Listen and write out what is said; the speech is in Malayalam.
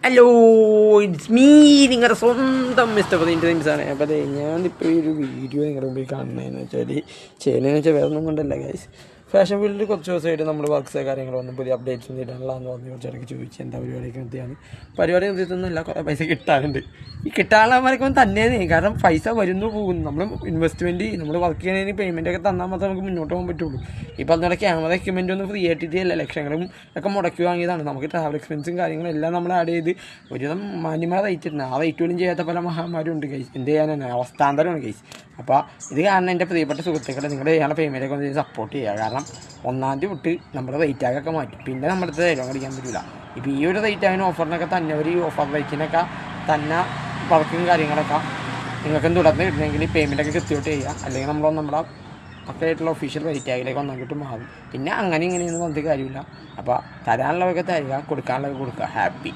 ഹലോ, ഇറ്റ്സ് മീ, നിങ്ങളുടെ സ്വന്തം മിസ്റ്റർ ആണ്. അപ്പോൾ അതെ, ഞാനിപ്പോൾ ഈ ഒരു വീഡിയോ നിങ്ങളുടെ മുമ്പിൽ കാണുന്നതെന്ന് വെച്ചാൽ വേറെ ഒന്നും കൊണ്ടല്ല ഗൈസ്. ഫാഷൻ ഫീൽഡിൽ കുറച്ച് ദിവസമായിട്ട് നമ്മൾ വർക്ക്സ് കാര്യങ്ങൾ വന്ന് പുതിയ അപ്ഡേറ്റ്സും ഇടാനുള്ളതെന്ന് പറഞ്ഞ് കുറച്ചിടയ്ക്ക് ചോദിച്ചു എന്താ പരിപാടിയൊക്കെ എന്തിയാണ്. പരിപാടി നിർത്തിയിട്ടൊന്നുമില്ല, കുറേ പൈസ കിട്ടാറുണ്ട്. ഈ കിട്ടാനുള്ളവർക്ക് തന്നെയാണ്, കാരണം പൈസ വരുന്നു പോകുന്നു. നമ്മൾ ഇൻവെസ്റ്റ്മെൻറ്റ് നമ്മൾ വർക്ക് ചെയ്യുന്നതിന് പേയ്മെൻറ്റൊക്കെ തന്നാൽ മാത്രമേ നമുക്ക് മുന്നോട്ട് പോകാൻ പറ്റുള്ളൂ. ഇപ്പോൾ അതുപോലെ ക്യാമറ എക്യുപ്മെൻറ്റ് ഒന്നും ഫ്രീ ആയിട്ടില്ല, ലക്ഷങ്ങളും ഒക്കെ മുടക്കി വാങ്ങിയതാണ്. നമുക്ക് ട്രാവൽ എക്സ്പെൻസും കാര്യങ്ങളും എല്ലാം നമ്മൾ ആഡ് ചെയ്ത് ഒരുവിധം മാന്യമായ റേറ്റ് ഇട്ടുണ്ട്. ആ റേറ്റ് പോലും ചെയ്യാത്ത പല മഹാന്മാരും ഉണ്ട് ഗൈസ്. എന്ത് ചെയ്യാനാണ്, അവസ്ഥാന്തരമാണ് ഗൈസ്. അപ്പോൾ ഇത് കാരണം എൻ്റെ പ്രിയപ്പെട്ട സുഹൃത്തുക്കളെ, നിങ്ങളുടെ ചെയ്യാനുള്ള പേയ്മെൻറ്റൊക്കെ ഒന്ന് സപ്പോർട്ട് ചെയ്യുക. കാരണം 1-ാം തീയതി വിട്ട് നമ്മുടെ റേറ്റ് ആകൊക്കെ മാറ്റി, പിന്നെ നമ്മുടെ തരം കടിക്കാൻ പറ്റില്ല. ഇപ്പോൾ ഈ ഒരു റേറ്റ് ആയതിന് ഓഫറിനൊക്കെ തന്നെ ഒരു ഓഫർ റേറ്റിനൊക്കെ തന്നെ വർക്കും കാര്യങ്ങളൊക്കെ നിങ്ങൾക്ക് തുടർന്ന് കിട്ടണമെങ്കിൽ പേയ്മെൻറ്റൊക്കെ കൃത്യമായിട്ട് ചെയ്യുക. അല്ലെങ്കിൽ നമ്മുടെ പക്കയായിട്ടുള്ള ഒഫീഷ്യൽ റേറ്റ് ആകിലേക്ക് വന്നിട്ട് മാറും. പിന്നെ അങ്ങനെ ഇങ്ങനെയൊന്നും വന്നിട്ട് കാര്യമില്ല. അപ്പോൾ തരാനുള്ളതൊക്കെ തരിക, കൊടുക്കാനുള്ളതൊക്കെ കൊടുക്കുക. ഹാപ്പി.